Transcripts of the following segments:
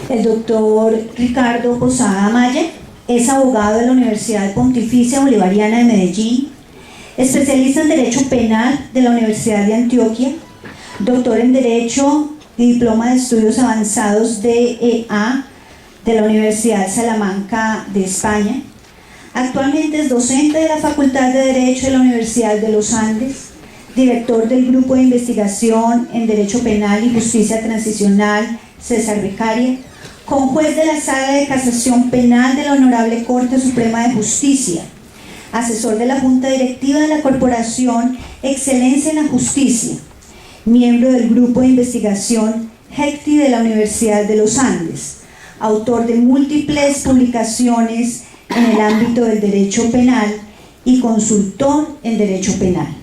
El doctor Ricardo Posada Amaya es abogado de la Universidad Pontificia Bolivariana de Medellín, especialista en Derecho Penal de la Universidad de Antioquia, doctor en Derecho y Diploma de Estudios Avanzados DEA de la Universidad de Salamanca de España. Actualmente es docente de la Facultad de Derecho de la Universidad de los Andes, director del Grupo de Investigación en Derecho Penal y Justicia Transicional César Beccaria, conjuez de la Sala de Casación Penal de la Honorable Corte Suprema de Justicia, asesor de la Junta Directiva de la Corporación Excelencia en la Justicia, miembro del Grupo de Investigación HECTI de la Universidad de los Andes, autor de múltiples publicaciones en el ámbito del derecho penal y consultor en derecho penal.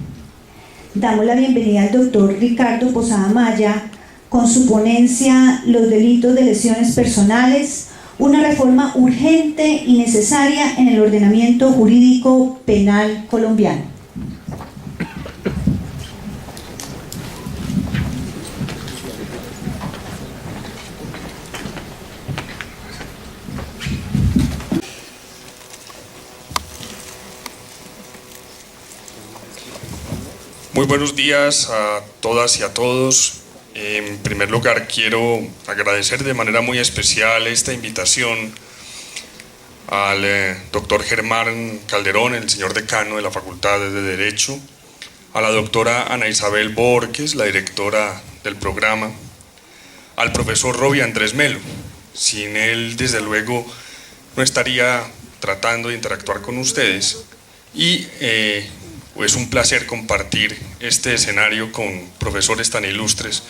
Damos la bienvenida al doctor Ricardo Posada Amaya con su ponencia Los delitos de lesiones personales, una reforma urgente y necesaria en el ordenamiento jurídico penal colombiano. Muy buenos días a todas y a todos. En primer lugar, quiero agradecer de manera muy especial esta invitación al doctor Germán Calderón, el señor decano de la Facultad de Derecho, a la doctora Ana Isabel Borges, la directora del programa, al profesor Robbie Andrés Melo. Sin él, desde luego, no estaría tratando de interactuar con ustedes y es un placer compartir este escenario con profesores tan ilustres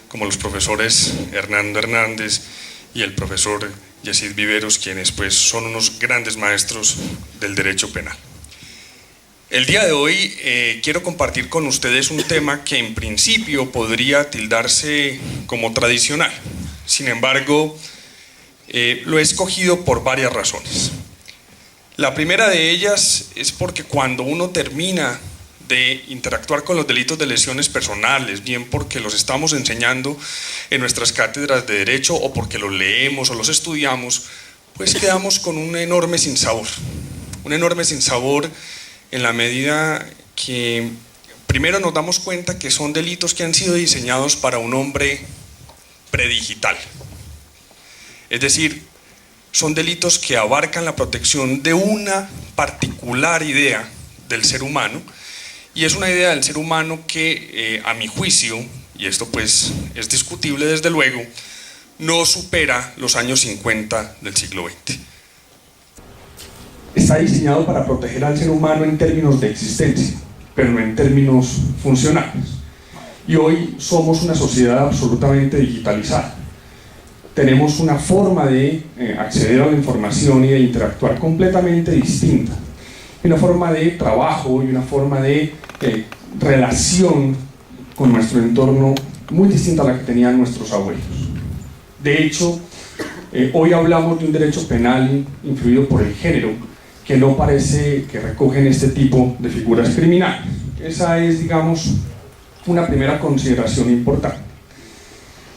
como los profesores Hernando Hernández y el profesor Yesid Viveros, quienes pues son unos grandes maestros del derecho penal. El día de hoy quiero compartir con ustedes un tema que en principio podría tildarse como tradicional. Sin embargo, lo he escogido por varias razones. La primera de ellas es porque cuando uno termina de interactuar con los delitos de lesiones personales, bien porque los estamos enseñando en nuestras cátedras de derecho o porque los leemos o los estudiamos, pues quedamos con un enorme sinsabor. Un enorme sinsabor en la medida que primero nos damos cuenta que son delitos que han sido diseñados para un hombre predigital. Es decir, son delitos que abarcan la protección de una particular idea del ser humano, y es una idea del ser humano que a mi juicio, y esto pues es discutible desde luego, no supera los años 50 del siglo XX. Está diseñado para proteger al ser humano en términos de existencia, pero no en términos funcionales. Y hoy somos una sociedad absolutamente digitalizada. Tenemos una forma de acceder a la información y de interactuar completamente distinta. Una forma de trabajo y una forma de relación con nuestro entorno muy distinta a la que tenían nuestros abuelos. De hecho, hoy hablamos de un derecho penal influido por el género que no parece que recogen este tipo de figuras criminales. Esa es, digamos, una primera consideración importante.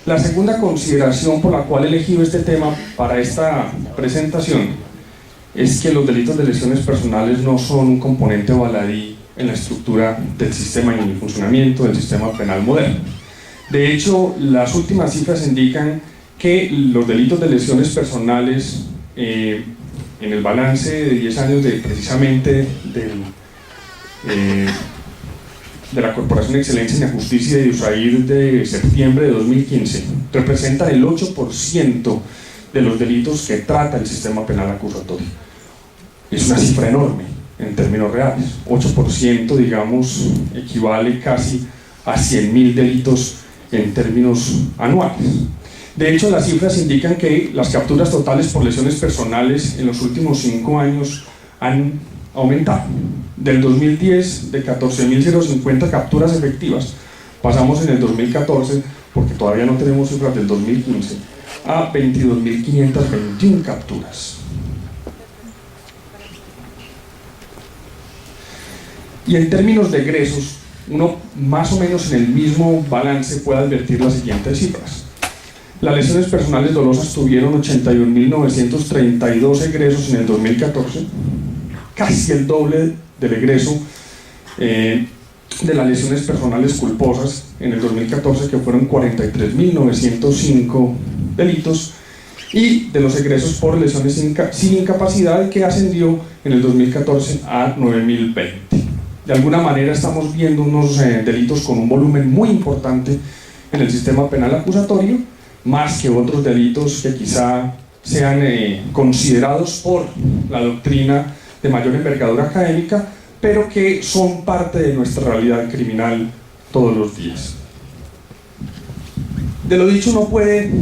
La segunda consideración por la cual he elegido este tema para esta presentación es que los delitos de lesiones personales no son un componente baladí en la estructura del sistema y en el funcionamiento del sistema penal moderno. De hecho, las últimas cifras indican que los delitos de lesiones personales en el balance de 10 años precisamente de la Corporación Excelencia en la Justicia de USAID de septiembre de 2015 representan el 8% de los delitos que trata el sistema penal acusatorio. Es una cifra enorme en términos reales. 8%, digamos, equivale casi a 100.000 delitos en términos anuales. De hecho, las cifras indican que las capturas totales por lesiones personales en los últimos 5 años han aumentado. Del 2010, de 14.050 capturas efectivas, pasamos en el 2014, porque todavía no tenemos cifras del 2015, a 22.521 capturas. Y en términos de egresos, uno más o menos en el mismo balance puede advertir las siguientes cifras. Las lesiones personales dolosas tuvieron 81.932 egresos en el 2014, casi el doble del egreso de las lesiones personales culposas en el 2014, que fueron 43.905 delitos, y de los egresos por lesiones sin incapacidad, que ascendió en el 2014 a 9.020. De alguna manera estamos viendo unos delitos con un volumen muy importante en el sistema penal acusatorio, más que otros delitos que quizá sean considerados por la doctrina de mayor envergadura académica, pero que son parte de nuestra realidad criminal todos los días. De lo dicho uno puede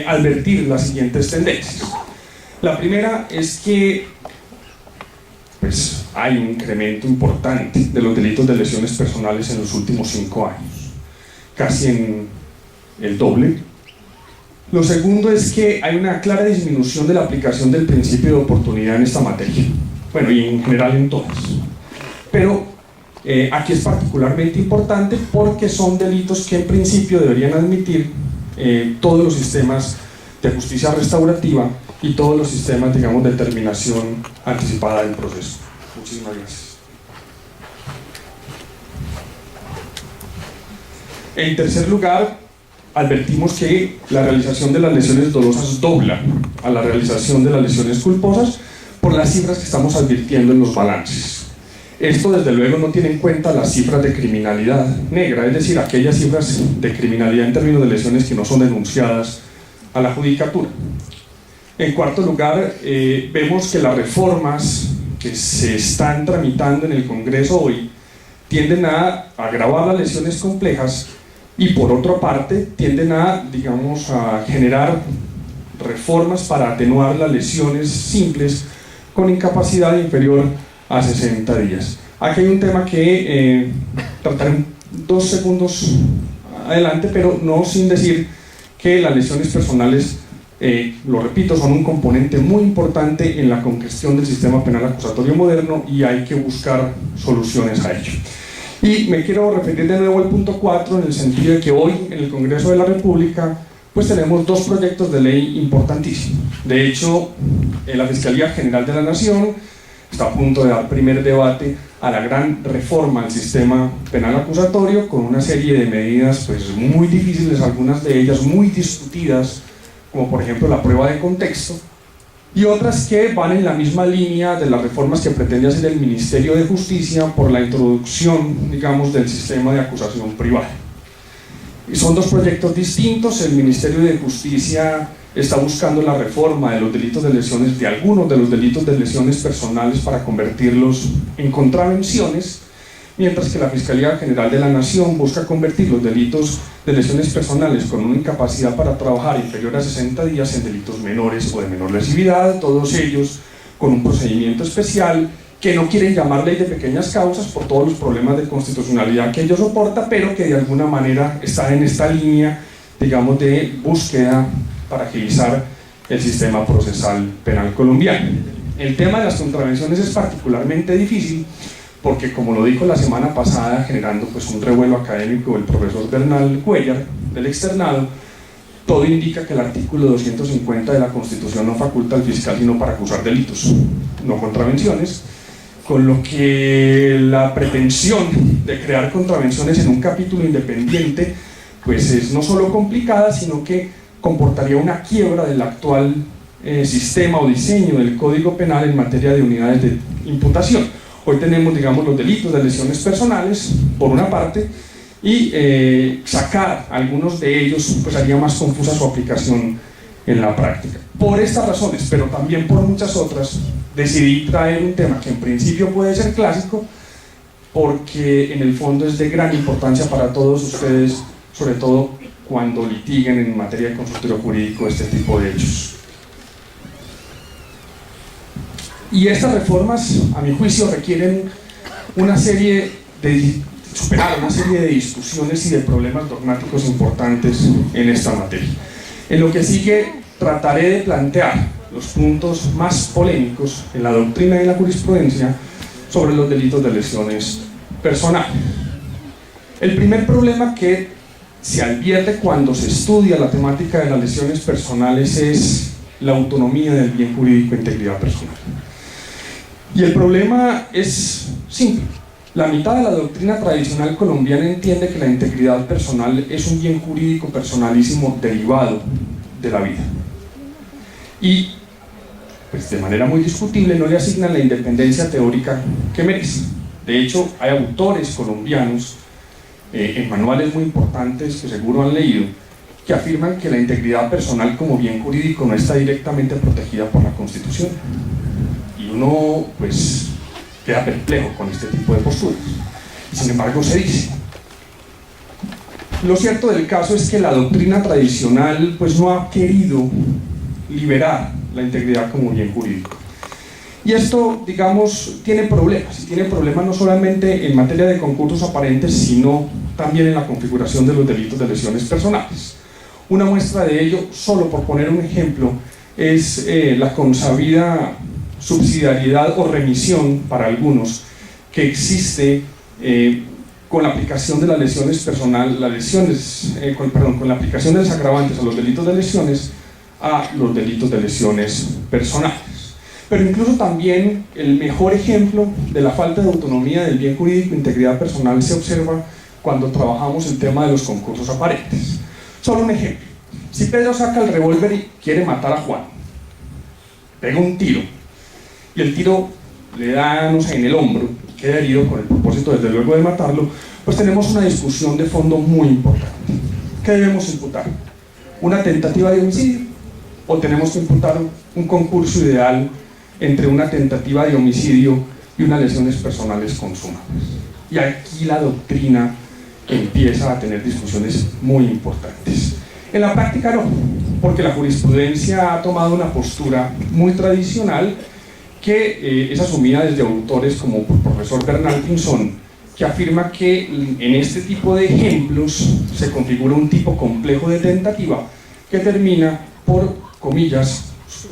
advertir las siguientes tendencias. La primera es que hay un incremento importante de los delitos de lesiones personales en los últimos 5 años, casi en el doble. Lo segundo es que hay una clara disminución de la aplicación del principio de oportunidad en esta materia, bueno, y en general en todas. Pero aquí es particularmente importante porque son delitos que en principio deberían admitir todos los sistemas de justicia restaurativa y todos los sistemas, digamos, de terminación anticipada del proceso. Muchísimas gracias. En tercer lugar, advertimos que la realización de las lesiones dolosas dobla a la realización de las lesiones culposas por las cifras que estamos advirtiendo en los balances. Esto desde luego no tiene en cuenta las cifras de criminalidad negra, es decir, aquellas cifras de criminalidad en términos de lesiones que no son denunciadas a la judicatura. En cuarto lugar, vemos que las reformas que se están tramitando en el Congreso hoy tienden a agravar las lesiones complejas y por otra parte tienden a, digamos, a generar reformas para atenuar las lesiones simples con incapacidad inferior a 60 días. Aquí hay un tema que trataré en 2 segundos adelante, pero no sin decir que las lesiones personales, lo repito, son un componente muy importante en la congestión del sistema penal acusatorio moderno y hay que buscar soluciones a ello. Y me quiero referir de nuevo al punto 4 en el sentido de que hoy en el Congreso de la República pues tenemos 2 proyectos de ley importantísimos. De hecho, la Fiscalía General de la Nación está a punto de dar primer debate a la gran reforma al sistema penal acusatorio con una serie de medidas pues muy difíciles, algunas de ellas muy discutidas, como por ejemplo la prueba de contexto, y otras que van en la misma línea de las reformas que pretende hacer el Ministerio de Justicia por la introducción, digamos, del sistema de acusación privada. Y son 2 proyectos distintos. El Ministerio de Justicia está buscando la reforma de los delitos de lesiones, de algunos de los delitos de lesiones personales para convertirlos en contravenciones, mientras que la Fiscalía General de la Nación busca convertir los delitos de lesiones personales con una incapacidad para trabajar inferior a 60 días en delitos menores o de menor lesividad, todos ellos con un procedimiento especial que no quieren llamar ley de pequeñas causas por todos los problemas de constitucionalidad que ello soporta, pero que de alguna manera está en esta línea, digamos, de búsqueda para agilizar el sistema procesal penal colombiano. El tema de las contravenciones es particularmente difícil porque, como lo dijo la semana pasada, generando pues un revuelo académico el profesor Bernal Cuellar del externado, todo indica que el artículo 250 de la Constitución no faculta al fiscal sino para acusar delitos, no contravenciones, con lo que la pretensión de crear contravenciones en un capítulo independiente pues es no solo complicada, sino que comportaría una quiebra del actual sistema o diseño del Código Penal en materia de unidades de imputación. Hoy tenemos, digamos, los delitos de lesiones personales, por una parte, y sacar algunos de ellos pues haría más confusa su aplicación en la práctica. Por estas razones, pero también por muchas otras, decidí traer un tema que en principio puede ser clásico, porque en el fondo es de gran importancia para todos ustedes, sobre todo cuando litiguen en materia de consultorio jurídico este tipo de hechos. Y estas reformas, a mi juicio, requieren superar una serie de discusiones y de problemas dogmáticos importantes en esta materia. En lo que sigue, trataré de plantear los puntos más polémicos en la doctrina y en la jurisprudencia sobre los delitos de lesiones personales. El primer problema que se advierte cuando se estudia la temática de las lesiones personales es la autonomía del bien jurídico e integridad personal. Y el problema es simple. La mitad de la doctrina tradicional colombiana entiende que la integridad personal es un bien jurídico personalísimo derivado de la vida. Y, pues, de manera muy discutible, no le asignan la independencia teórica que merece. De hecho, hay autores colombianos en manuales muy importantes que seguro han leído, que afirman que la integridad personal como bien jurídico no está directamente protegida por la Constitución. Y uno, pues, queda perplejo con este tipo de posturas. Y sin embargo se dice. Lo cierto del caso es que la doctrina tradicional, pues, no ha querido liberar la integridad como bien jurídico. Y esto, digamos, tiene problemas. Y tiene problemas no solamente en materia de concursos aparentes, sino también en la configuración de los delitos de lesiones personales. Una muestra de ello, solo por poner un ejemplo, es la consabida subsidiariedad o remisión para algunos que existe con la aplicación de las lesiones personales, con la aplicación de los agravantes a los delitos de lesiones a los delitos de lesiones personales. Pero incluso también el mejor ejemplo de la falta de autonomía del bien jurídico e integridad personal se observa cuando trabajamos el tema de los concursos aparentes. Solo un ejemplo. Si Pedro saca el revólver y quiere matar a Juan, pega un tiro, y el tiro le da, no sé, en el hombro, y queda herido con el propósito desde luego de matarlo, pues tenemos una discusión de fondo muy importante. ¿Qué debemos imputar? ¿Una tentativa de homicidio? ¿O tenemos que imputar un concurso ideal entre una tentativa de homicidio y unas lesiones personales consumadas? Y aquí la doctrina empieza a tener discusiones muy importantes. En la práctica no, porque la jurisprudencia ha tomado una postura muy tradicional que es asumida desde autores como el profesor Bernal Pinzón, que afirma que en este tipo de ejemplos se configura un tipo complejo de tentativa que termina por, comillas,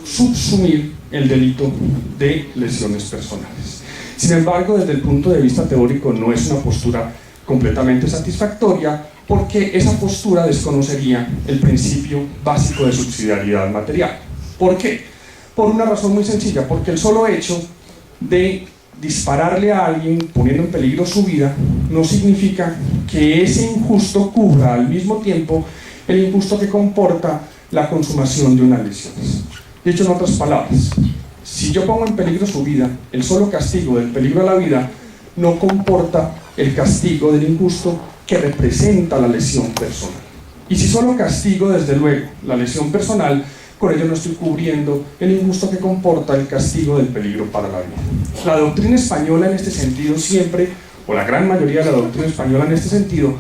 subsumir el delito de lesiones personales. Sin embargo, desde el punto de vista teórico no es una postura completamente satisfactoria, porque esa postura desconocería el principio básico de subsidiariedad material. ¿Por qué? Por una razón muy sencilla, porque el solo hecho de dispararle a alguien poniendo en peligro su vida no significa que ese injusto cubra al mismo tiempo el injusto que comporta la consumación de unas lesiones. Dicho en otras palabras, si yo pongo en peligro su vida, el solo castigo del peligro a la vida no comporta el castigo del injusto que representa la lesión personal. Y si solo castigo, desde luego, la lesión personal, con ello no estoy cubriendo el injusto que comporta el castigo del peligro para la vida. La doctrina española en este sentido siempre, o la gran mayoría de la doctrina española en este sentido,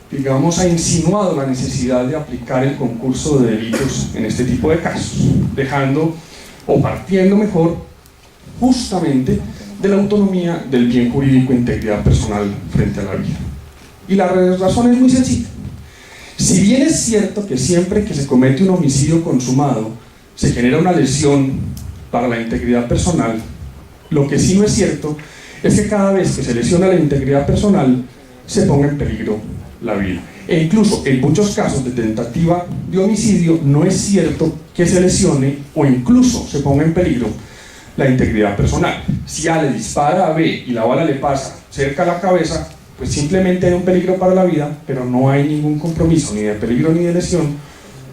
digamos, ha insinuado la necesidad de aplicar el concurso de delitos en este tipo de casos, dejando o partiendo mejor justamente de la autonomía del bien jurídico e integridad personal frente a la vida. Y la razón es muy sencilla. Si bien es cierto que siempre que se comete un homicidio consumado se genera una lesión para la integridad personal, lo que sí no es cierto es que cada vez que se lesiona la integridad personal se ponga en peligro la vida. E incluso en muchos casos de tentativa de homicidio no es cierto que se lesione o incluso se ponga en peligro la integridad personal. Si A le dispara a B y la bala le pasa cerca a la cabeza, pues simplemente hay un peligro para la vida, pero no hay ningún compromiso ni de peligro ni de lesión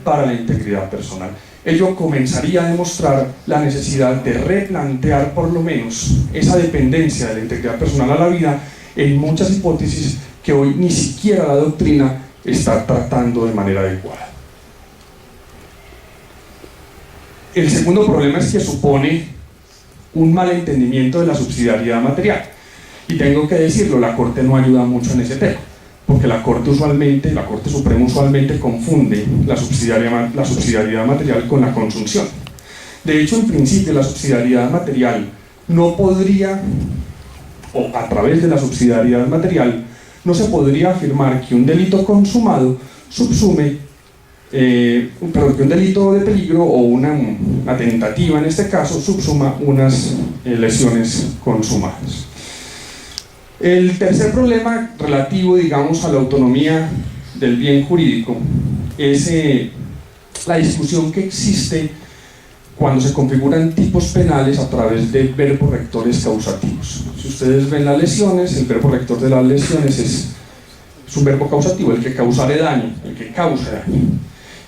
para la integridad personal. Ello comenzaría a demostrar la necesidad de replantear por lo menos esa dependencia de la integridad personal a la vida en muchas hipótesis que hoy ni siquiera la doctrina está tratando de manera adecuada. El segundo problema es que supone un mal entendimiento de la subsidiariedad material. Y tengo que decirlo, la Corte no ayuda mucho en ese tema, porque la Corte Suprema usualmente confunde la subsidiariedad material con la consunción. De hecho, en principio, la subsidiariedad material no podría, o a través de la subsidiariedad material, no se podría afirmar que un delito consumado subsume, que un delito de peligro o una tentativa en este caso subsuma unas lesiones consumadas. El tercer problema relativo, digamos, a la autonomía del bien jurídico es la discusión que existe cuando se configuran tipos penales a través de verbos rectores causativos. Si ustedes ven las lesiones, el verbo rector de las lesiones es un verbo causativo, el que causare daño, el que causa daño.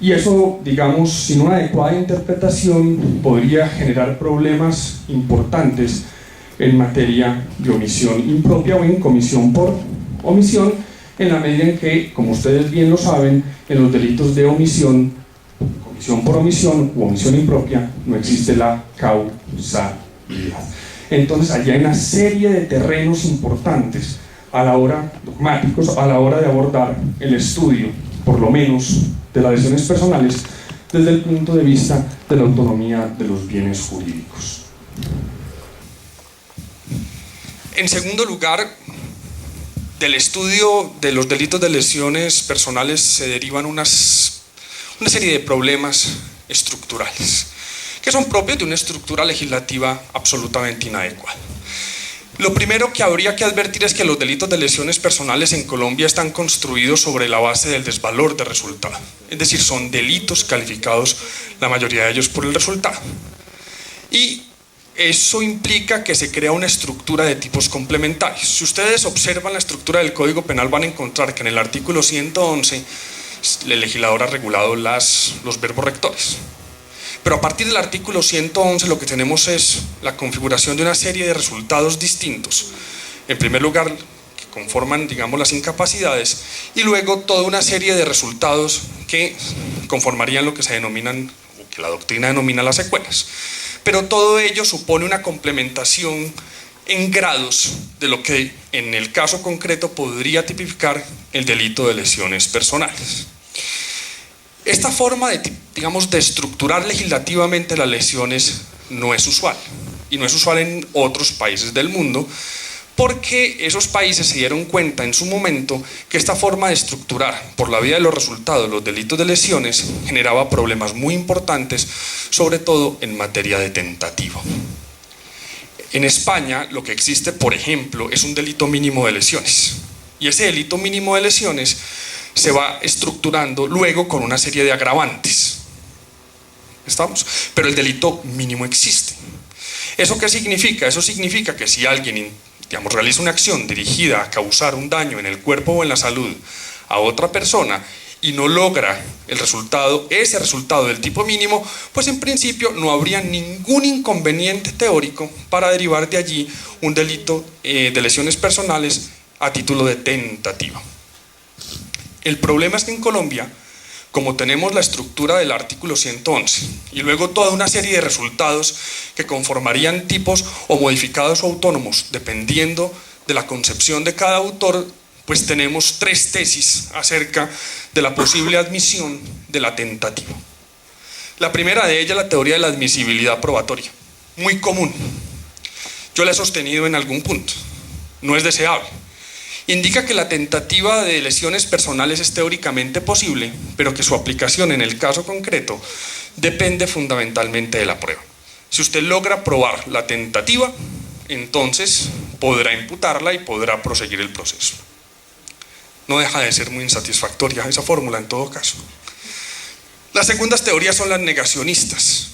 Y eso, digamos, sin una adecuada interpretación, podría generar problemas importantes en materia de omisión impropia o en comisión por omisión, en la medida en que, como ustedes bien lo saben, en los delitos de omisión, comisión por omisión u omisión impropia, no existe la causalidad. Entonces, allí hay una serie de terrenos importantes a la hora, dogmáticos, a la hora de abordar el estudio, por lo menos, de las lesiones personales, desde el punto de vista de la autonomía de los bienes jurídicos. En segundo lugar, del estudio de los delitos de lesiones personales se derivan una serie de problemas estructurales que son propios de una estructura legislativa absolutamente inadecuada. Lo primero que habría que advertir es que los delitos de lesiones personales en Colombia están construidos sobre la base del desvalor de resultado, es decir, son delitos calificados, la mayoría de ellos, por el resultado. Y eso implica que se crea una estructura de tipos complementarios. Si ustedes observan la estructura del Código Penal, van a encontrar que en el artículo 111 el legislador ha regulado los verbos rectores. Pero a partir del artículo 111 lo que tenemos es la configuración de una serie de resultados distintos. En primer lugar, que conforman, digamos, las incapacidades, y luego toda una serie de resultados que conformarían lo que se denominan, o que la doctrina denomina, las secuelas. Pero todo ello supone una complementación en grados de lo que en el caso concreto podría tipificar el delito de lesiones personales. Esta forma de estructurar legislativamente las lesiones no es usual, y no es usual en otros países del mundo, porque esos países se dieron cuenta en su momento que esta forma de estructurar por la vía de los resultados los delitos de lesiones generaba problemas muy importantes, sobre todo en materia de tentativa. En España lo que existe, por ejemplo, es un delito mínimo de lesiones, y ese delito mínimo de lesiones se va estructurando luego con una serie de agravantes. ¿Estamos? Pero el delito mínimo existe. ¿Eso qué significa? Eso significa que si alguien, realiza una acción dirigida a causar un daño en el cuerpo o en la salud a otra persona y no logra ese resultado del tipo mínimo, pues en principio no habría ningún inconveniente teórico para derivar de allí un delito de lesiones personales a título de tentativa. El problema es que en Colombia, como tenemos la estructura del artículo 111 y luego toda una serie de resultados que conformarían tipos o modificados o autónomos dependiendo de la concepción de cada autor, pues tenemos tres tesis acerca de la posible admisión de la tentativa. La primera de ellas, la teoría de la admisibilidad probatoria, muy común. Yo la he sostenido en algún punto, no es deseable. Indica que la tentativa de lesiones personales es teóricamente posible, pero que su aplicación en el caso concreto depende fundamentalmente de la prueba. Si usted logra probar la tentativa, entonces podrá imputarla y podrá proseguir el proceso. No deja de ser muy insatisfactoria esa fórmula en todo caso. Las segundas teorías son las negacionistas,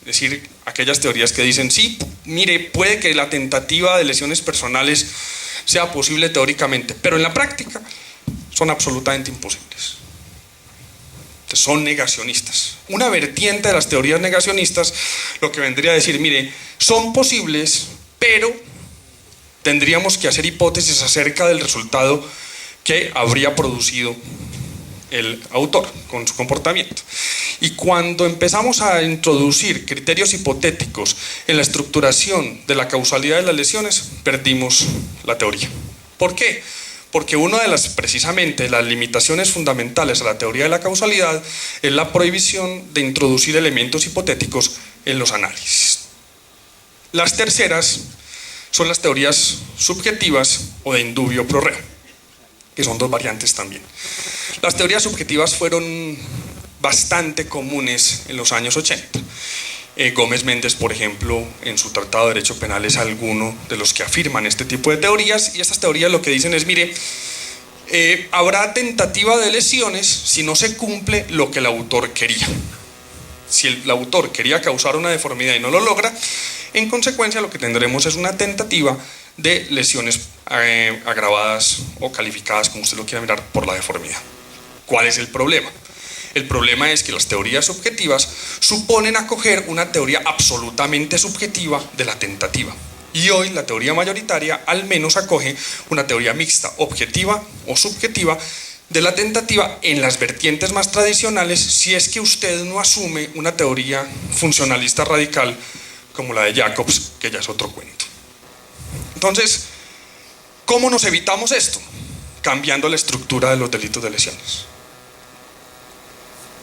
es decir, aquellas teorías que dicen, sí, mire, puede que la tentativa de lesiones personales sea posible teóricamente, pero en la práctica son absolutamente imposibles. Entonces, son negacionistas. Una vertiente de las teorías negacionistas lo que vendría a decir, mire, son posibles, pero tendríamos que hacer hipótesis acerca del resultado que habría producido el autor con su comportamiento. Y cuando empezamos a introducir criterios hipotéticos en la estructuración de la causalidad de las lesiones, perdimos la teoría. ¿Por qué? Porque una de precisamente las limitaciones fundamentales a la teoría de la causalidad es la prohibición de introducir elementos hipotéticos en los análisis. Las terceras son las teorías subjetivas o de indubio pro reo, que son dos variantes también. Las teorías subjetivas fueron bastante comunes en los años 80. Gómez Méndez, por ejemplo, en su Tratado de Derecho Penal es alguno de los que afirman este tipo de teorías, y estas teorías lo que dicen es, mire, habrá tentativa de lesiones si no se cumple lo que el autor quería. Si el autor quería causar una deformidad y no lo logra, en consecuencia lo que tendremos es una tentativa de lesiones agravadas o calificadas, como usted lo quiera mirar, por la deformidad. ¿Cuál es el problema? El problema es que las teorías subjetivas suponen acoger una teoría absolutamente subjetiva de la tentativa. Y hoy la teoría mayoritaria al menos acoge una teoría mixta, objetiva o subjetiva, de la tentativa en las vertientes más tradicionales, si es que usted no asume una teoría funcionalista radical como la de Jacobs, que ya es otro cuento. Entonces, ¿cómo nos evitamos esto? Cambiando la estructura de los delitos de lesiones.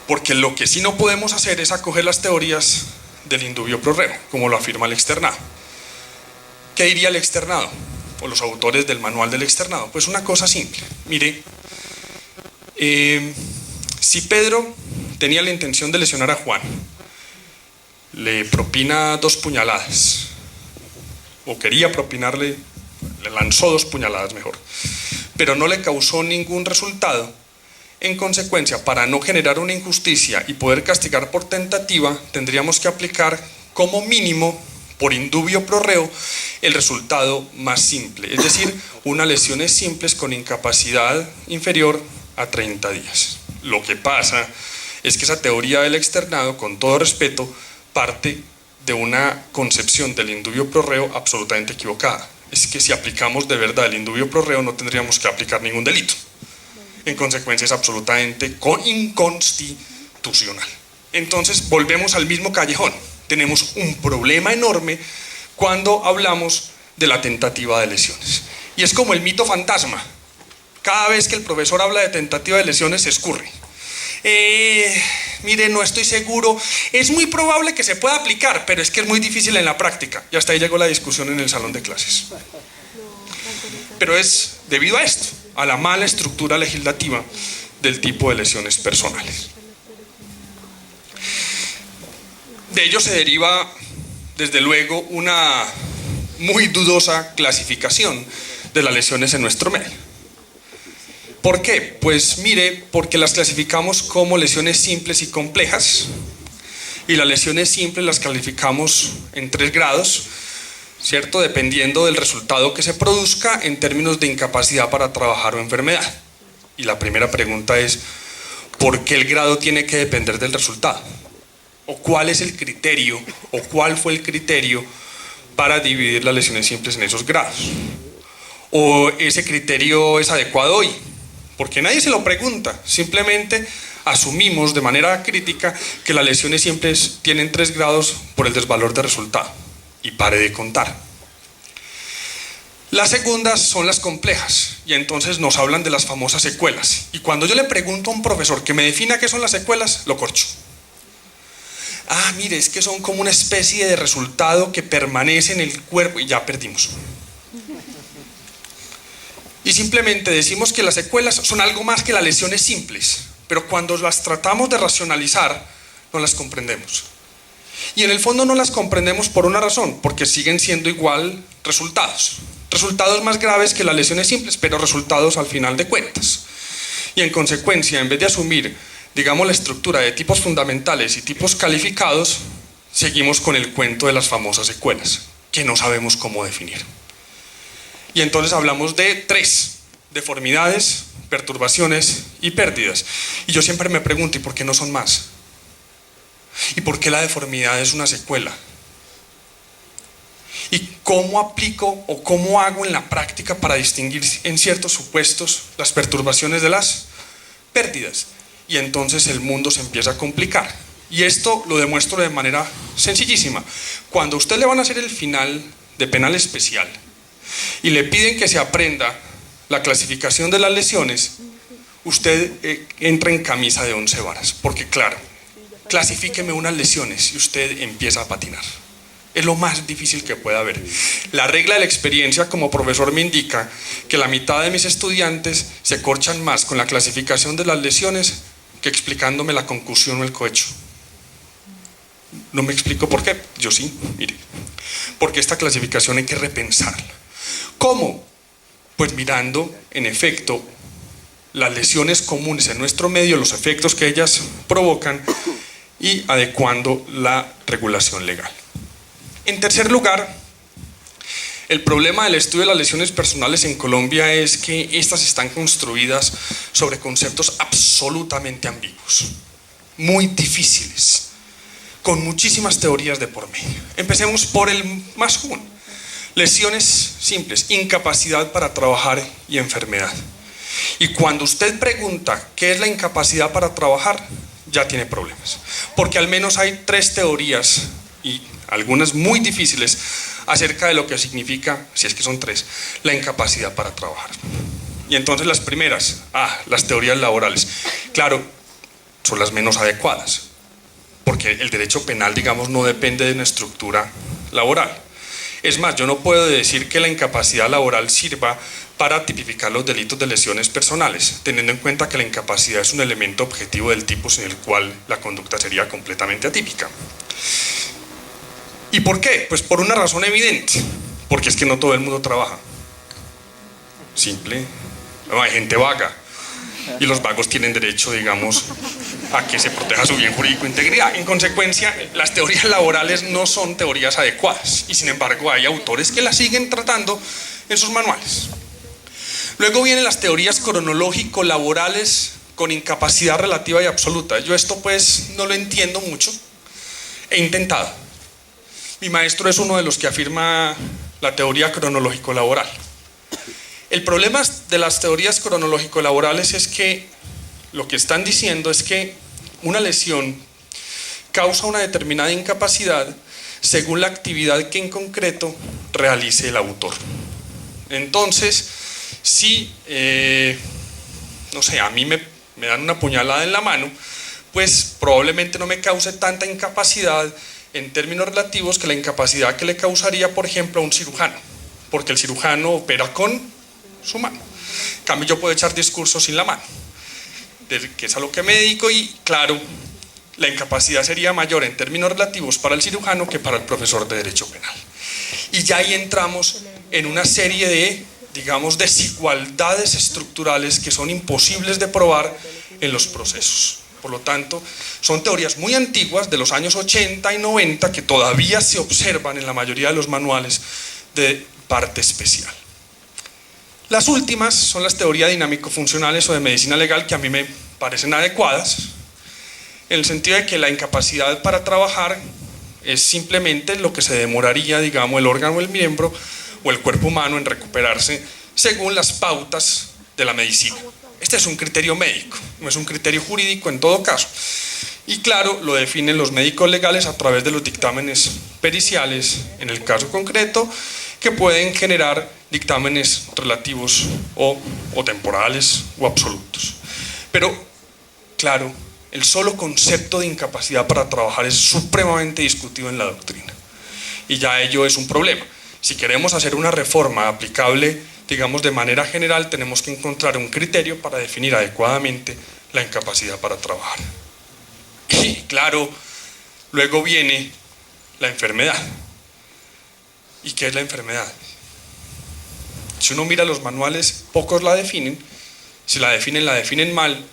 Porque lo que sí no podemos hacer es acoger las teorías del indubio pro reo, como lo afirma el externado. ¿Qué diría el externado? O los autores del manual del externado. Pues una cosa simple. Mire, si Pedro tenía la intención de lesionar a Juan, le propina 2 puñaladas, o quería propinarle, le lanzó 2 puñaladas mejor, pero no le causó ningún resultado. En consecuencia, para no generar una injusticia y poder castigar por tentativa, tendríamos que aplicar como mínimo, por indubio pro reo, el resultado más simple, es decir, unas lesiones simples con incapacidad inferior a 30 días. Lo que pasa es que esa teoría del externado, con todo respeto, parte de una concepción del indubio pro reo absolutamente equivocada. Es que si aplicamos de verdad el indubio pro reo no tendríamos que aplicar ningún delito. En consecuencia es absolutamente inconstitucional. Entonces volvemos al mismo callejón. Tenemos un problema enorme cuando hablamos de la tentativa de lesiones. Y es como el mito fantasma. Cada vez que el profesor habla de tentativa de lesiones se escurre. Mire, no estoy seguro, es muy probable que se pueda aplicar, pero es que es muy difícil en la práctica. Y hasta ahí llegó la discusión en el salón de clases. Pero es debido a esto, a la mala estructura legislativa del tipo de lesiones personales. De ello se deriva, desde luego, una muy dudosa clasificación de las lesiones en nuestro medio. ¿Por qué? Pues mire, porque las clasificamos como lesiones simples y complejas, y las lesiones simples las calificamos en 3 grados, ¿cierto? Dependiendo del resultado que se produzca en términos de incapacidad para trabajar o enfermedad. Y la primera pregunta es, ¿por qué el grado tiene que depender del resultado? ¿O cuál es el criterio, o cuál fue el criterio para dividir las lesiones simples en esos grados? ¿O ese criterio es adecuado hoy? Porque nadie se lo pregunta, simplemente asumimos de manera crítica que las lesiones simples tienen 3 grados por el desvalor de resultado. Y pare de contar. Las segundas son las complejas, y entonces nos hablan de las famosas secuelas. Y cuando yo le pregunto a un profesor que me defina qué son las secuelas, lo corcho. Ah, mire, es que son como una especie de resultado que permanece en el cuerpo, y ya perdimos. Y simplemente decimos que las secuelas son algo más que las lesiones simples, pero cuando las tratamos de racionalizar, no las comprendemos. Y en el fondo no las comprendemos por una razón, porque siguen siendo igual resultados. Resultados más graves que las lesiones simples, pero resultados al final de cuentas. Y en consecuencia, en vez de asumir, digamos, la estructura de tipos fundamentales y tipos calificados, seguimos con el cuento de las famosas secuelas, que no sabemos cómo definir. Y entonces hablamos de 3: deformidades, perturbaciones y pérdidas. Y yo siempre me pregunto, ¿y por qué no son más? ¿Y por qué la deformidad es una secuela? ¿Y cómo aplico o cómo hago en la práctica para distinguir en ciertos supuestos las perturbaciones de las pérdidas? Y entonces el mundo se empieza a complicar. Y esto lo demuestro de manera sencillísima. Cuando a usted le van a hacer el final de penal especial y le piden que se aprenda la clasificación de las lesiones, usted entra en camisa de 11 varas. Porque claro, clasifíqueme unas lesiones y usted empieza a patinar. Es lo más difícil que puede haber. La regla de la experiencia como profesor me indica que la mitad de mis estudiantes se corchan más con la clasificación de las lesiones que explicándome la concusión o el cohecho. No me explico por qué. Yo sí, mire. Porque esta clasificación hay que repensarla. ¿Cómo? Pues mirando, en efecto, las lesiones comunes en nuestro medio, los efectos que ellas provocan y adecuando la regulación legal. En tercer lugar, el problema del estudio de las lesiones personales en Colombia es que estas están construidas sobre conceptos absolutamente ambiguos, muy difíciles, con muchísimas teorías de por medio. Empecemos por el más común: lesiones simples, incapacidad para trabajar y enfermedad. Y cuando usted pregunta qué es la incapacidad para trabajar, ya tiene problemas, porque al menos hay 3 teorías, y algunas muy difíciles, acerca de lo que significa, si es que son 3, la incapacidad para trabajar. Y entonces las primeras, las teorías laborales, claro, son las menos adecuadas, porque el derecho penal, digamos, no depende de una estructura laboral. Es más, yo no puedo decir que la incapacidad laboral sirva para tipificar los delitos de lesiones personales, teniendo en cuenta que la incapacidad es un elemento objetivo del tipo sin el cual la conducta sería completamente atípica. ¿Y por qué? Pues por una razón evidente, porque es que no todo el mundo trabaja. Simple. No, hay gente vaga, y los vagos tienen derecho, digamos, a que se proteja su bien jurídico e integridad. En consecuencia, las teorías laborales no son teorías adecuadas, y sin embargo hay autores que las siguen tratando en sus manuales. Luego vienen las teorías cronológico-laborales con incapacidad relativa y absoluta. Yo esto pues no lo entiendo mucho, he intentado. Mi maestro es uno de los que afirma la teoría cronológico-laboral. El problema de las teorías cronológico-laborales es que lo que están diciendo es que una lesión causa una determinada incapacidad según la actividad que en concreto realice el autor. Entonces, si, no sé, a mí me dan una puñalada en la mano, pues probablemente no me cause tanta incapacidad en términos relativos que la incapacidad que le causaría, por ejemplo, a un cirujano, porque el cirujano opera con su mano. En cambio, yo puedo echar discursos sin la mano, que es a lo que me dedico, y claro, la incapacidad sería mayor en términos relativos para el cirujano que para el profesor de Derecho Penal. Y ya ahí entramos en una serie de, digamos, desigualdades estructurales que son imposibles de probar en los procesos. Por lo tanto, son teorías muy antiguas, de los años 80 y 90, que todavía se observan en la mayoría de los manuales de parte especial. Las últimas son las teorías dinámico-funcionales o de medicina legal, que a mí me parecen adecuadas, en el sentido de que la incapacidad para trabajar es simplemente lo que se demoraría, digamos, el órgano, el miembro o el cuerpo humano en recuperarse según las pautas de la medicina. Este es un criterio médico, no es un criterio jurídico en todo caso. Y claro, lo definen los médicos legales a través de los dictámenes periciales, en el caso concreto, que pueden generar dictámenes relativos o temporales o absolutos. Pero, claro, el solo concepto de incapacidad para trabajar es supremamente discutido en la doctrina. Y ya ello es un problema. Si queremos hacer una reforma aplicable, digamos, de manera general, tenemos que encontrar un criterio para definir adecuadamente la incapacidad para trabajar. Y claro, luego viene la enfermedad. ¿Y qué es la enfermedad? Si uno mira los manuales, pocos la definen. Si la definen mal,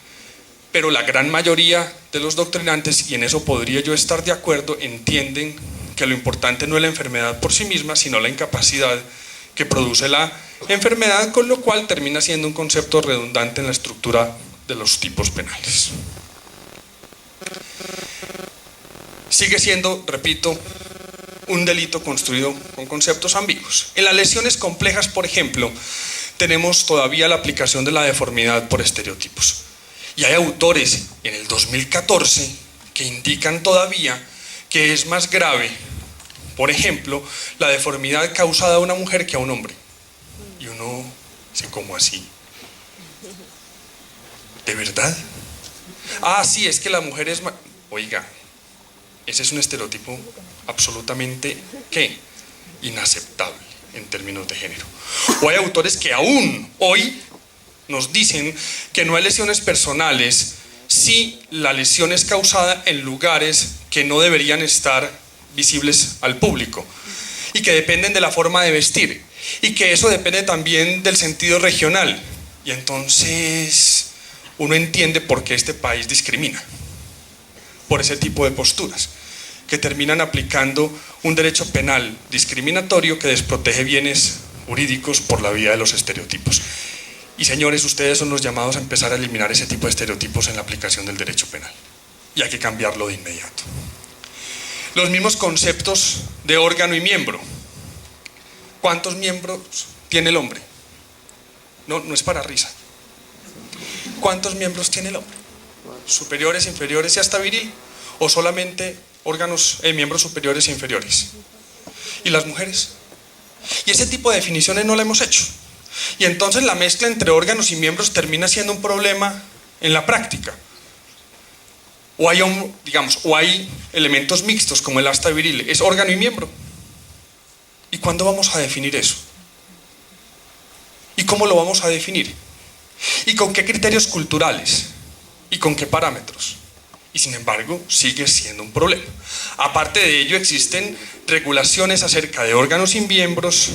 pero la gran mayoría de los doctrinantes, y en eso podría yo estar de acuerdo, entienden que lo importante no es la enfermedad por sí misma, sino la incapacidad que produce la enfermedad, con lo cual termina siendo un concepto redundante en la estructura de los tipos penales. Sigue siendo, repito, un delito construido con conceptos ambiguos. En las lesiones complejas, por ejemplo, tenemos todavía la aplicación de la deformidad por estereotipos. Y hay autores en el 2014 que indican todavía que es más grave, por ejemplo, la deformidad causada a una mujer que a un hombre. Y uno dice, ¿cómo así? ¿De verdad? Sí, es que la mujer es... Oiga, ese es un estereotipo absolutamente, ¿qué? Inaceptable en términos de género. O hay autores que aún hoy nos dicen que no hay lesiones personales si la lesión es causada en lugares que no deberían estar visibles al público y que dependen de la forma de vestir y que eso depende también del sentido regional. Y entonces, uno entiende por qué este país discrimina por ese tipo de posturas, que terminan aplicando un derecho penal discriminatorio que desprotege bienes jurídicos por la vía de los estereotipos. Y señores, ustedes son los llamados a empezar a eliminar ese tipo de estereotipos en la aplicación del derecho penal. Y hay que cambiarlo de inmediato. Los mismos conceptos de órgano y miembro. ¿Cuántos miembros tiene el hombre? No es para risa. ¿Cuántos miembros tiene el hombre? ¿Superiores, inferiores y hasta viril? ¿O solamente miembros superiores e inferiores? ¿Y las mujeres? Y ese tipo de definiciones no la hemos hecho. Y entonces la mezcla entre órganos y miembros termina siendo un problema en la práctica. O hay elementos mixtos como el asta viril, es órgano y miembro. ¿Y cuándo vamos a definir eso? ¿Y cómo lo vamos a definir? ¿Y con qué criterios culturales? ¿Y con qué parámetros? Y sin embargo, sigue siendo un problema. Aparte de ello, existen regulaciones acerca de órganos y miembros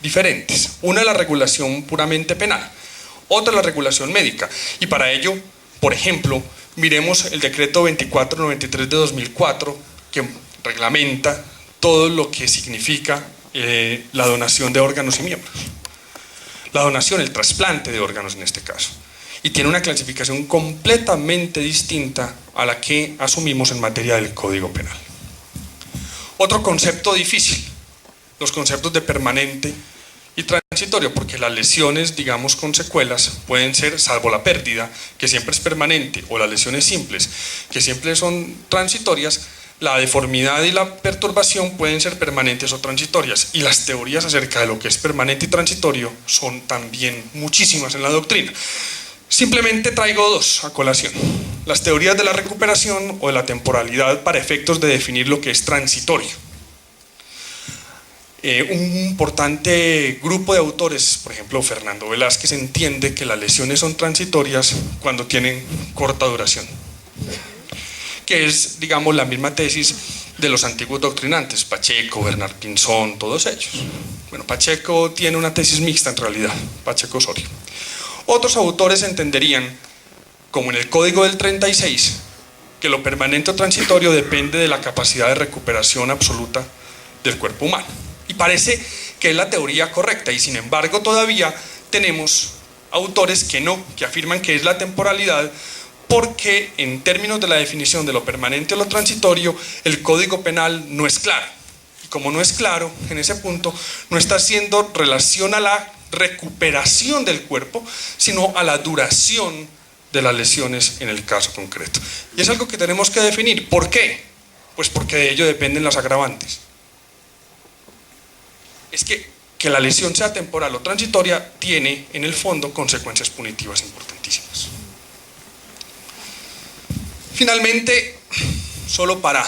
diferentes. Una es la regulación puramente penal, otra es la regulación médica. Y para ello, por ejemplo, miremos el decreto 2493 de 2004, que reglamenta todo lo que significa la donación de órganos y miembros. La donación, el trasplante de órganos en este caso. Y tiene una clasificación completamente distinta a la que asumimos en materia del Código Penal. Otro concepto difícil, los conceptos de permanente y transitorio, porque las lesiones, digamos, con secuelas pueden ser, salvo la pérdida, que siempre es permanente, o las lesiones simples, que siempre son transitorias, la deformidad y la perturbación pueden ser permanentes o transitorias, y las teorías acerca de lo que es permanente y transitorio son también muchísimas en la doctrina. Simplemente traigo dos a colación: las teorías de la recuperación o de la temporalidad para efectos de definir lo que es transitorio. Un importante grupo de autores, por ejemplo Fernando Velázquez, entiende que las lesiones son transitorias cuando tienen corta duración, que es, digamos, la misma tesis de los antiguos doctrinantes, Pacheco, Bernard Pinzón, todos ellos. Bueno, Pacheco tiene una tesis mixta en realidad, Pacheco Osorio. Otros autores entenderían, como en el Código del 36, que lo permanente o transitorio depende de la capacidad de recuperación absoluta del cuerpo humano. Y parece que es la teoría correcta, y sin embargo todavía tenemos autores que afirman que es la temporalidad, porque en términos de la definición de lo permanente o lo transitorio, el Código Penal no es claro. Y como no es claro, en ese punto no está haciendo relación a la recuperación del cuerpo, sino a la duración de las lesiones en el caso concreto. Y es algo que tenemos que definir. ¿Por qué? Pues porque de ello dependen las agravantes. Es que la lesión sea temporal o transitoria tiene en el fondo consecuencias punitivas importantísimas. Finalmente, solo para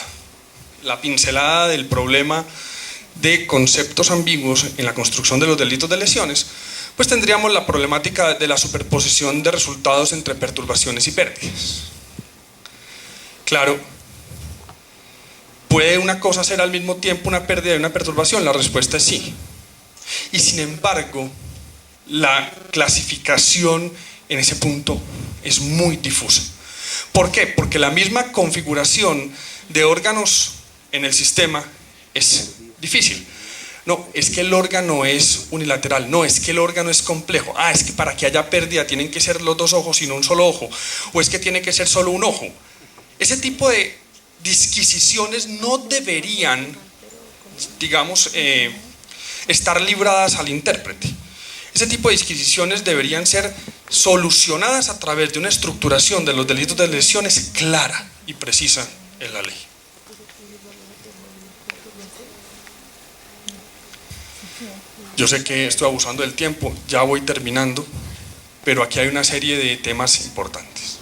la pincelada del problema de conceptos ambiguos en la construcción de los delitos de lesiones, pues tendríamos la problemática de la superposición de resultados entre perturbaciones y pérdidas. Claro, ¿puede una cosa ser al mismo tiempo una pérdida y una perturbación? La respuesta es sí. Y sin embargo, la clasificación en ese punto es muy difusa. ¿Por qué? Porque la misma configuración de órganos en el sistema es difícil. No, es que el órgano es unilateral. No, es que el órgano es complejo. Es que para que haya pérdida tienen que ser los dos ojos y no un solo ojo. O es que tiene que ser solo un ojo. Ese tipo de disquisiciones no deberían, digamos, estar libradas al intérprete. Ese tipo de disquisiciones deberían ser solucionadas a través de una estructuración de los delitos de lesiones clara y precisa en la ley. Yo sé que estoy abusando del tiempo, ya voy terminando, pero aquí hay una serie de temas importantes.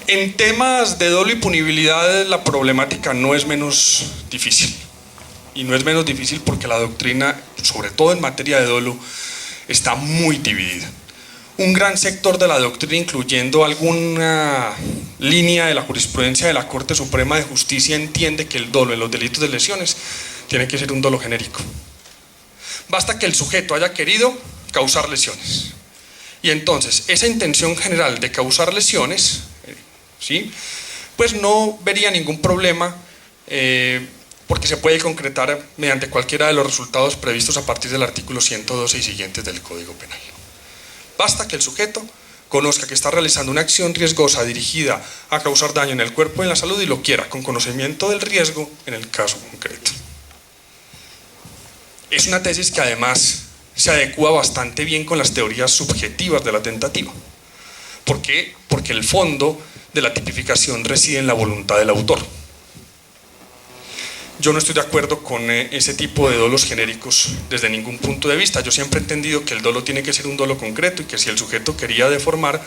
En temas de dolo y punibilidad la problemática no es menos difícil. Y no es menos difícil porque la doctrina, sobre todo en materia de dolo, está muy dividida. Un gran sector de la doctrina, incluyendo alguna línea de la jurisprudencia de la Corte Suprema de Justicia, entiende que el dolo en los delitos de lesiones tiene que ser un dolo genérico. Basta que el sujeto haya querido causar lesiones. Y entonces, esa intención general de causar lesiones, ¿sí?, pues no vería ningún problema, porque se puede concretar mediante cualquiera de los resultados previstos a partir del artículo 112 y siguientes del Código Penal. Basta que el sujeto conozca que está realizando una acción riesgosa dirigida a causar daño en el cuerpo y en la salud y lo quiera, con conocimiento del riesgo en el caso concreto. Es una tesis que además se adecua bastante bien con las teorías subjetivas de la tentativa. ¿Por qué? Porque el fondo de la tipificación reside en la voluntad del autor. Yo no estoy de acuerdo con ese tipo de dolos genéricos desde ningún punto de vista. Yo siempre he entendido que el dolo tiene que ser un dolo concreto y que si el sujeto quería deformar,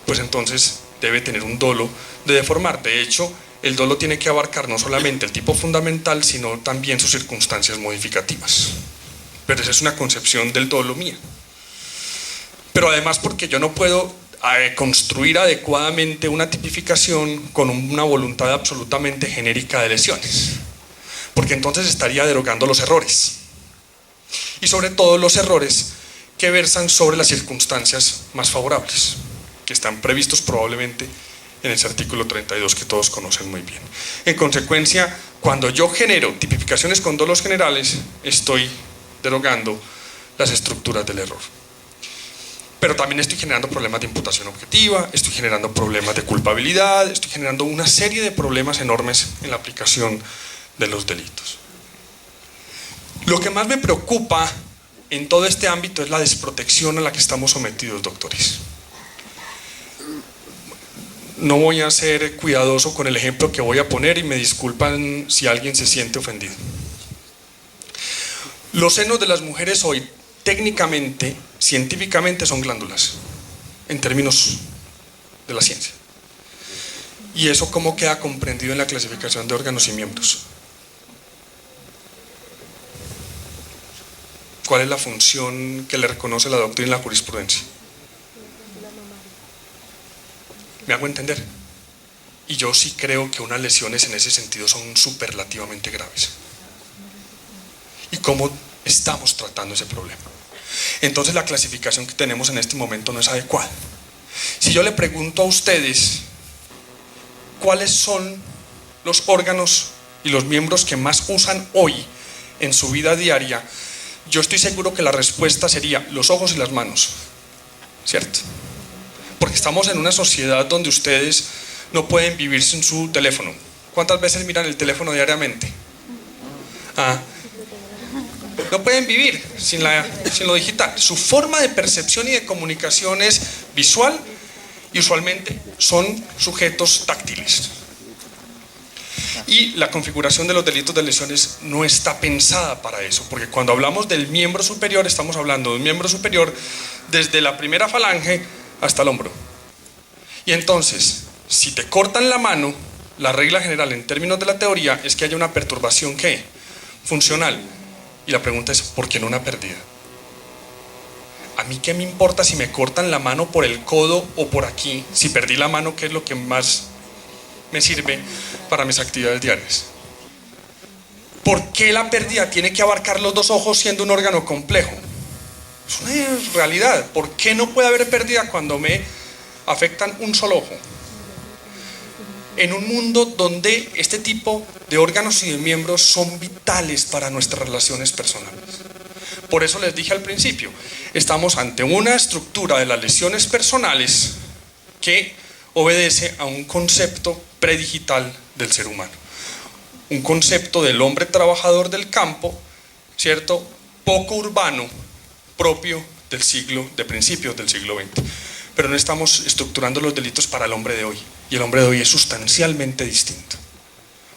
pues entonces debe tener un dolo de deformar. De hecho, el dolo tiene que abarcar no solamente el tipo fundamental, sino también sus circunstancias modificativas. Pero esa es una concepción del dolo mía. Pero además porque yo no puedo construir adecuadamente una tipificación con una voluntad absolutamente genérica de lesiones, porque entonces estaría derogando los errores, y sobre todo los errores que versan sobre las circunstancias más favorables, que están previstos probablemente en ese artículo 32 que todos conocen muy bien. En consecuencia, cuando yo genero tipificaciones con dolos generales, estoy derogando las estructuras del error. Pero también estoy generando problemas de imputación objetiva, estoy generando problemas de culpabilidad, estoy generando una serie de problemas enormes en la aplicación de los delitos. Lo que más me preocupa en todo este ámbito es la desprotección a la que estamos sometidos, doctores. No voy a ser cuidadoso con el ejemplo que voy a poner y me disculpan si alguien se siente ofendido. Los senos de las mujeres hoy, técnicamente, científicamente, son glándulas, en términos de la ciencia. ¿Y eso cómo queda comprendido en la clasificación de órganos y miembros? ¿Cuál es la función que le reconoce la doctrina y la jurisprudencia? ¿Me hago entender? Y yo sí creo que unas lesiones en ese sentido son superlativamente graves. ¿Y cómo estamos tratando ese problema? Entonces la clasificación que tenemos en este momento no es adecuada. Si yo le pregunto a ustedes cuáles son los órganos y los miembros que más usan hoy en su vida diaria, yo estoy seguro que la respuesta sería los ojos y las manos, ¿cierto? Porque estamos en una sociedad donde ustedes no pueden vivir sin su teléfono. ¿Cuántas veces miran el teléfono diariamente? No pueden vivir sin lo digital. Su forma de percepción y de comunicación es visual y usualmente son sujetos táctiles. Y la configuración de los delitos de lesiones no está pensada para eso, porque cuando hablamos del miembro superior, estamos hablando de un miembro superior desde la primera falange hasta el hombro. Y entonces, si te cortan la mano, la regla general en términos de la teoría es que haya una perturbación ¿qué? Funcional. Y la pregunta es, ¿por qué no una pérdida? ¿A mí qué me importa si me cortan la mano por el codo o por aquí? Si perdí la mano, ¿qué es lo que más me sirve para mis actividades diarias? ¿Por qué la pérdida tiene que abarcar los dos ojos siendo un órgano complejo? Es una realidad. ¿Por qué no puede haber pérdida cuando me afectan un solo ojo? En un mundo donde este tipo de órganos y de miembros son vitales para nuestras relaciones personales. Por eso les dije al principio, estamos ante una estructura de las lesiones personales que obedece a un concepto predigital del ser humano. Un concepto del hombre trabajador del campo, ¿cierto? Poco urbano, propio de principios del siglo XX. Pero no estamos estructurando los delitos para el hombre de hoy. Y el hombre de hoy es sustancialmente distinto.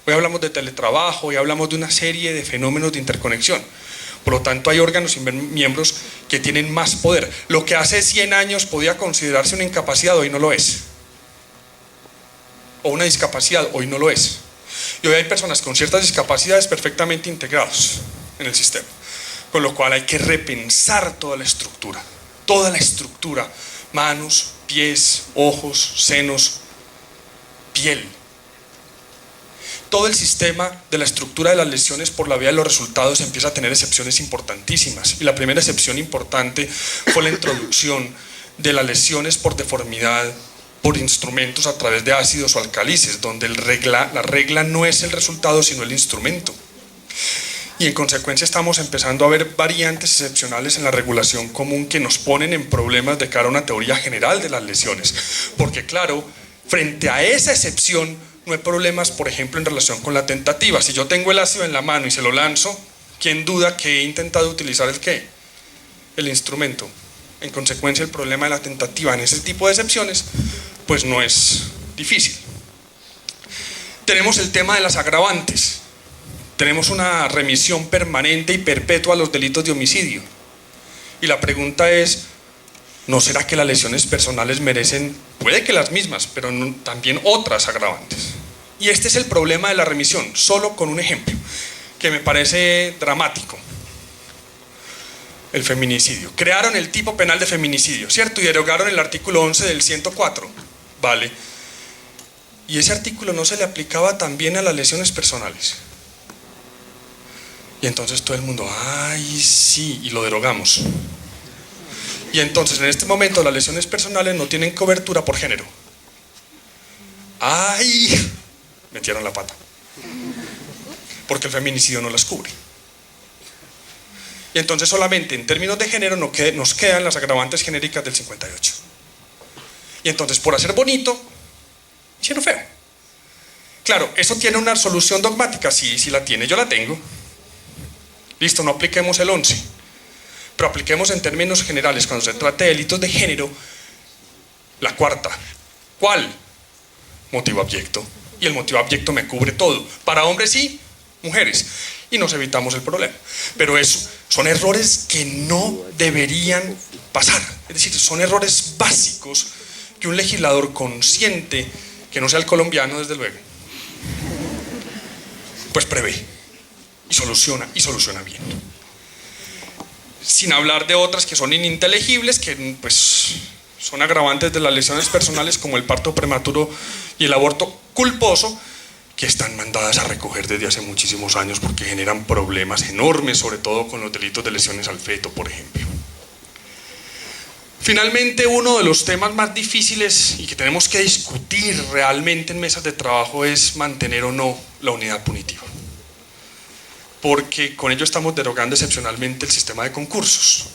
Hoy hablamos de teletrabajo, hoy hablamos de una serie de fenómenos de interconexión. Por lo tanto, hay órganos y miembros que tienen más poder. Lo que hace 100 años podía considerarse una incapacidad, hoy no lo es. O una discapacidad, hoy no lo es. Y hoy hay personas con ciertas discapacidades perfectamente integrados en el sistema. Con lo cual hay que repensar toda la estructura. Toda la estructura. Manos, pies, ojos, senos, piel. Todo el sistema de la estructura de las lesiones por la vía de los resultados empieza a tener excepciones importantísimas. Y la primera excepción importante fue la introducción de las lesiones por deformidad por instrumentos a través de ácidos o alcalices, donde la regla no es el resultado sino el instrumento. Y en consecuencia estamos empezando a ver variantes excepcionales en la regulación común que nos ponen en problemas de cara a una teoría general de las lesiones. Porque claro, frente a esa excepción no hay problemas, por ejemplo, en relación con la tentativa. Si yo tengo el ácido en la mano y se lo lanzo, ¿quién duda que he intentado utilizar el qué? El instrumento. En consecuencia, el problema de la tentativa en ese tipo de excepciones, pues no es difícil. Tenemos el tema de las agravantes. Tenemos una remisión permanente y perpetua a los delitos de homicidio. Y la pregunta es, ¿no será que las lesiones personales merecen, puede que las mismas, pero también otras agravantes? Y este es el problema de la remisión, solo con un ejemplo, que me parece dramático. El feminicidio. Crearon el tipo penal de feminicidio, ¿cierto? Y derogaron el artículo 11 del 104, ¿vale? Y ese artículo no se le aplicaba también a las lesiones personales. Y entonces todo el mundo, ¡ay, sí! Y lo derogamos. Y entonces en este momento las lesiones personales no tienen cobertura por género. ¡Ay! Metieron la pata. Porque el feminicidio no las cubre. Y entonces solamente en términos de género nos quedan las agravantes genéricas del 58. Y entonces por hacer bonito, hicieron feo. Claro, ¿eso tiene una solución dogmática? Sí, sí la tiene, yo la tengo. Listo, no apliquemos el 11. Pero apliquemos en términos generales, cuando se trate de delitos de género, la cuarta. ¿Cuál? Motivo abyecto. Y el motivo abyecto me cubre todo. Para hombres y mujeres. Y nos evitamos el problema. Pero eso son errores que no deberían pasar. Es decir, son errores básicos que un legislador consciente, que no sea el colombiano desde luego, pues prevé y soluciona bien. Sin hablar de otras que son ininteligibles, que pues son agravantes de las lesiones personales como el parto prematuro y el aborto culposo, que están mandadas a recoger desde hace muchísimos años porque generan problemas enormes, sobre todo con los delitos de lesiones al feto, por ejemplo. Finalmente, uno de los temas más difíciles y que tenemos que discutir realmente en mesas de trabajo es mantener o no la unidad punitiva. Porque con ello estamos derogando excepcionalmente el sistema de concursos.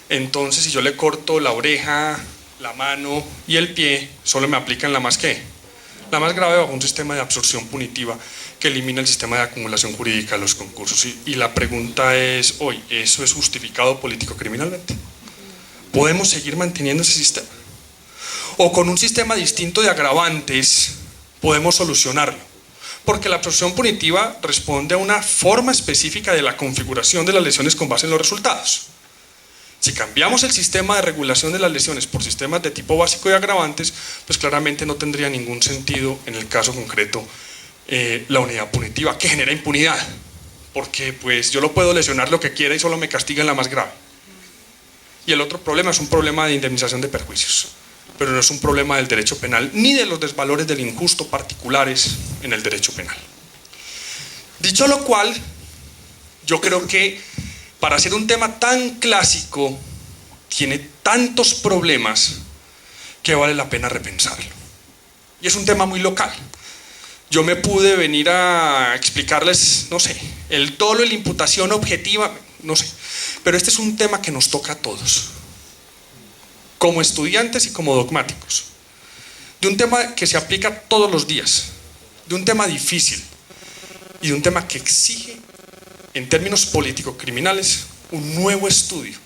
Entonces, si yo le corto la oreja, la mano y el pie, solo me aplican la más grave bajo un sistema de absorción punitiva que elimina el sistema de acumulación jurídica de los concursos. Y la pregunta es hoy, ¿eso es justificado político-criminalmente? ¿Podemos seguir manteniendo ese sistema? ¿O con un sistema distinto de agravantes podemos solucionarlo? Porque la absorción punitiva responde a una forma específica de la configuración de las lesiones con base en los resultados. Si cambiamos el sistema de regulación de las lesiones por sistemas de tipo básico y agravantes, pues claramente no tendría ningún sentido en el caso concreto la unidad punitiva, que genera impunidad, porque pues yo lo puedo lesionar lo que quiera y solo me castigan la más grave. Y el otro problema es un problema de indemnización de perjuicios, pero no es un problema del derecho penal ni de los desvalores del injusto particulares en el derecho penal. Dicho lo cual, yo creo que para ser un tema tan clásico, tiene tantos problemas que vale la pena repensarlo. Y es un tema muy local. Yo me pude venir a explicarles, no sé, el dolo y la imputación objetiva, no sé. Pero este es un tema que nos toca a todos, como estudiantes y como dogmáticos. De un tema que se aplica todos los días, de un tema difícil y de un tema que exige, en términos político-criminales, un nuevo estudio,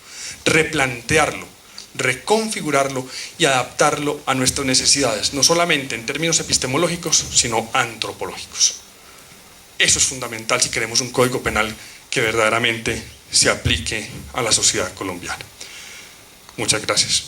replantearlo, reconfigurarlo y adaptarlo a nuestras necesidades, no solamente en términos epistemológicos, sino antropológicos. Eso es fundamental si queremos un código penal que verdaderamente se aplique a la sociedad colombiana. Muchas gracias.